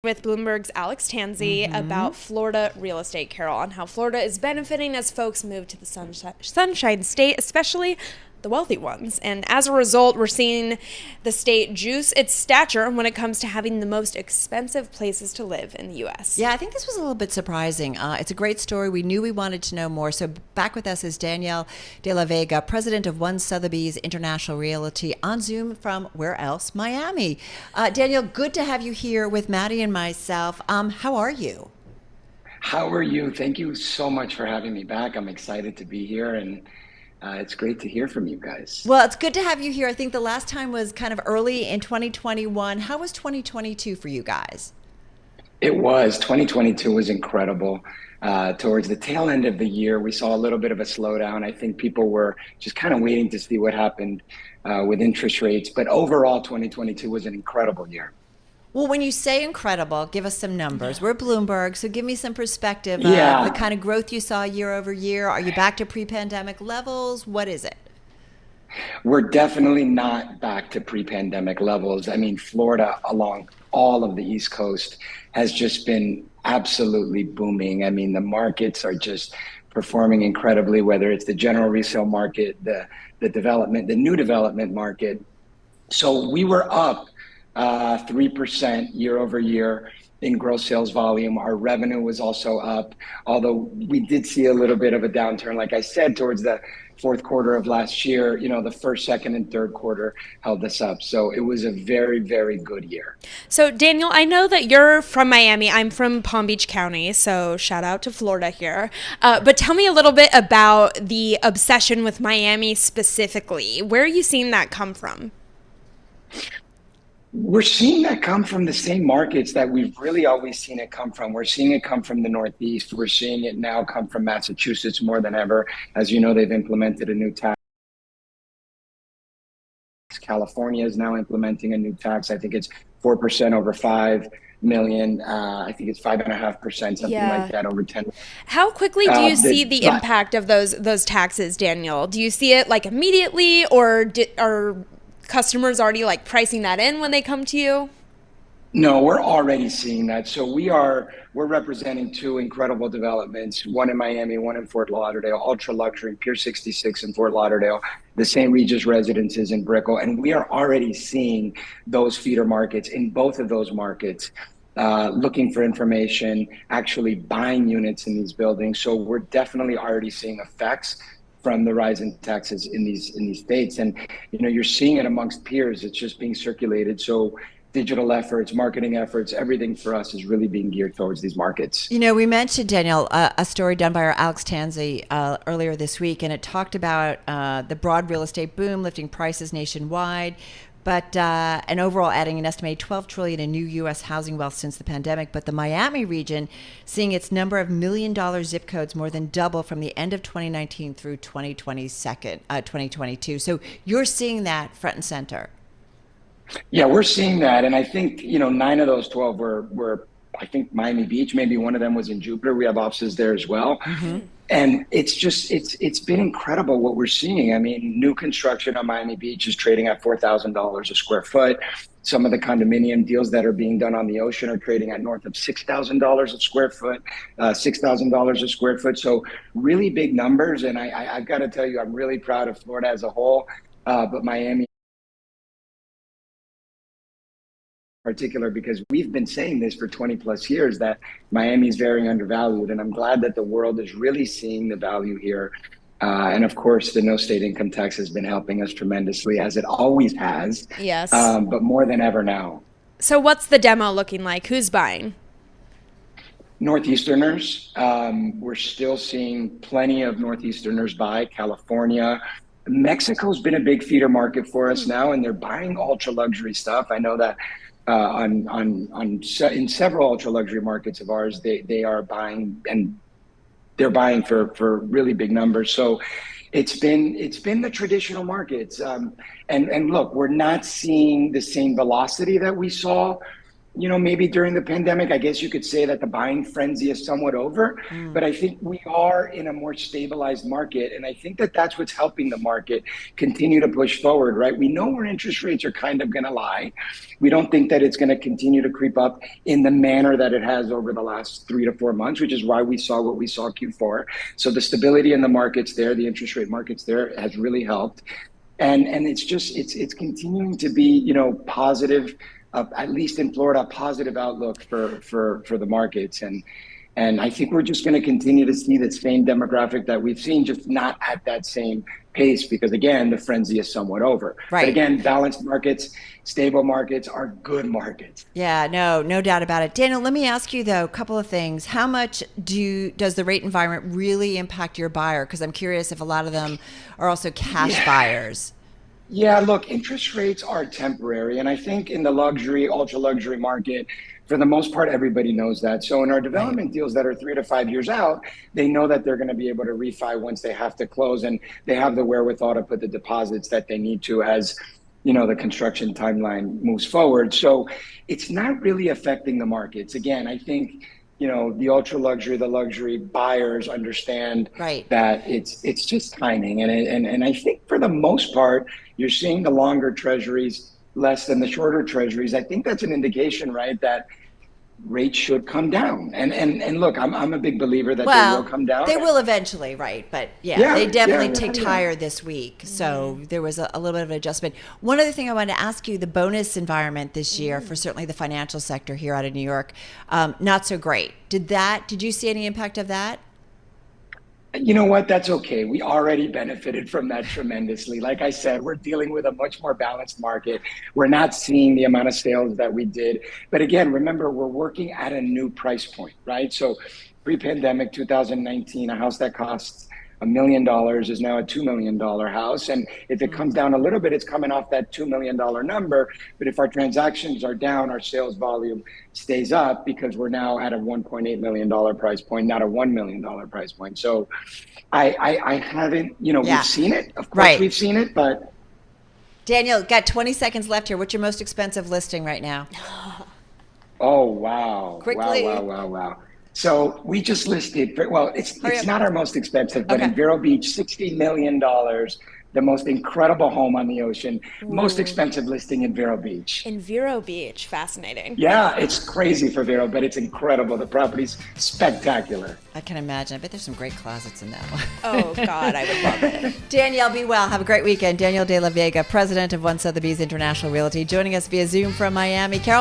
With Bloomberg's Alex Tanzi about Florida real estate, Carol, on how Florida is benefiting as folks move to the Sunshine State, especially the wealthy ones. And as a result, we're seeing the state juice its stature when it comes to having the most expensive places to live in the U.S. Yeah, I think this was a little bit surprising. It's a great story. We knew we wanted to know more. So back with us is Danielle de la Vega, president of One Sotheby's International Realty, on Zoom from where else? Miami. Danielle, good to have you here with Maddie and myself. How are you? How are you? Thank you so much for having me back. I'm excited to be here, and it's great to hear from you guys. Well, it's good to have you here. I think the last time was kind of early in 2021. How was 2022 for you guys? It was. 2022 was incredible. Towards the tail end of the year, we saw a little bit of a slowdown. I think people were just kind of waiting to see what happened with interest rates. But overall, 2022 was an incredible year. Well, when you say incredible, give us some numbers. We're Bloomberg, so give me some perspective of the kind of growth you saw year over year. Are you back to pre-pandemic levels? What is it? We're definitely not back to pre-pandemic levels. I mean, Florida, along all of the East Coast, has just been absolutely booming. I mean, the markets are just performing incredibly, whether it's the general resale market, the development, the new development market. So we were up 3% year over year in gross sales volume. Our revenue was also up, although we did see a little bit of a downturn. Like I said, towards the fourth quarter of last year, the first, second, and third quarter held us up. So it was a very, very good year. So Daniel, I know that you're from Miami. I'm from Palm Beach County, so shout out to Florida here. But tell me a little bit about the obsession with Miami specifically. Where are you seeing that come from? We're seeing that come from the same markets that we've really always seen it come from. We're seeing it come from the Northeast. We're seeing it now come from Massachusetts more than ever. As you know, they've implemented a new tax. California is now implementing a new tax. I think it's 4% over 5 million. I think it's 5.5%, something like that, over 10. How quickly do you see the impact of those taxes, Daniel? Do you see it like immediately, or are customers already like pricing that in when they come to you? No, we're already seeing that. So we're representing two incredible developments, one in Miami, one in Fort Lauderdale, ultra luxury, Pier 66 in Fort Lauderdale, the St. Regis residences in Brickell. And we are already seeing those feeder markets in both of those markets, looking for information, actually buying units in these buildings. So we're definitely already seeing effects from the rise in taxes in these states. And you're seeing it amongst peers. It's just being circulated. So digital efforts, marketing efforts, everything for us is really being geared towards these markets. We mentioned, Daniel, a story done by our Alex Tanzi earlier this week, and it talked about the broad real estate boom lifting prices nationwide, but and overall adding an estimated $12 trillion in new U.S. housing wealth since the pandemic. But the Miami region seeing its number of million-dollar zip codes more than double from the end of 2019 through 2022. So you're seeing that front and center. Yeah, we're seeing that. And I think, 9 of those 12 were I think, Miami Beach. Maybe one of them was in Jupiter. We have offices there as well. Mm-hmm. And it's been incredible what we're seeing. I mean, new construction on Miami Beach is trading at $4,000 a square foot. Some of the condominium deals that are being done on the ocean are trading at north of $6,000 a square foot, $6,000 a square foot. So really big numbers. And I've got to tell you, I'm really proud of Florida as a whole, but Miami in particular, because we've been saying this for 20 plus years that Miami is very undervalued. And I'm glad that the world is really seeing the value here. And of course, the no state income tax has been helping us tremendously, as it always has. Yes. But more than ever now. So what's the demo looking like? Who's buying? Northeasterners. We're still seeing plenty of Northeasterners buy. California. Mexico's been a big feeder market for us now, and they're buying ultra luxury stuff. I know that in several ultra luxury markets of ours, they are buying, and they're buying for really big numbers. So it's been the traditional markets. And look, we're not seeing the same velocity that we saw maybe during the pandemic, I guess you could say that the buying frenzy is somewhat over, but I think we are in a more stabilized market. And I think that that's what's helping the market continue to push forward, right? We know where interest rates are kind of going to lie. We don't think that it's going to continue to creep up in the manner that it has over the last 3 to 4 months, which is why we saw what we saw Q4. So the stability in the markets there, the interest rate markets there has really helped. And it's continuing to be, positive, at least in Florida, a positive outlook for the markets. And I think we're just going to continue to see the same demographic that we've seen, just not at that same pace, because again, the frenzy is somewhat over. Right. But again, balanced markets, stable markets are good markets. Yeah, no doubt about it. Daniel, let me ask you though, a couple of things. How much does the rate environment really impact your buyer? Because I'm curious if a lot of them are also cash buyers. Yeah, look, interest rates are temporary. And I think in the luxury, ultra luxury market, for the most part, everybody knows that. So in our development deals that are 3 to 5 years out, they know that they're going to be able to refi once they have to close, and they have the wherewithal to put the deposits that they need to as, the construction timeline moves forward. So it's not really affecting the markets. Again, I think, the ultra luxury, the luxury buyers understand that it's just timing. And I think for the most part, you're seeing the longer treasuries less than the shorter treasuries. I think that's an indication, right, that rates should come down. And look, I'm a big believer that they will come down. They will eventually, right? But they definitely ticked higher this week. So there was a little bit of an adjustment. One other thing I wanted to ask you, the bonus environment this year for certainly the financial sector here out of New York, not so great. Did you see any impact of that? You know what? That's okay. We already benefited from that tremendously. Like I said, we're dealing with a much more balanced market. We're not seeing the amount of sales that we did. But again, remember, we're working at a new price point, right? So pre-pandemic, 2019, a house that costs $1 million is now a $2 million house. And if it comes down a little bit, it's coming off that $2 million number. But if our transactions are down, our sales volume stays up because we're now at a $1.8 million price point, not a $1 million price point. So I haven't, we've seen it. Of course, we've seen it, but. Daniel, got 20 seconds left here. What's your most expensive listing right now? Oh, wow. Quickly. Wow. So we just listed, it's not our most expensive, but in Vero Beach, $60 million, the most incredible home on the ocean, most expensive listing in Vero Beach. In Vero Beach, fascinating. Yeah, it's crazy for Vero, but it's incredible. The property's spectacular. I can imagine. I bet there's some great closets in that one. Oh, God, I would love it. Danielle, be well. Have a great weekend. Danielle de la Vega, president of One Sotheby's International Realty, joining us via Zoom from Miami. Carol.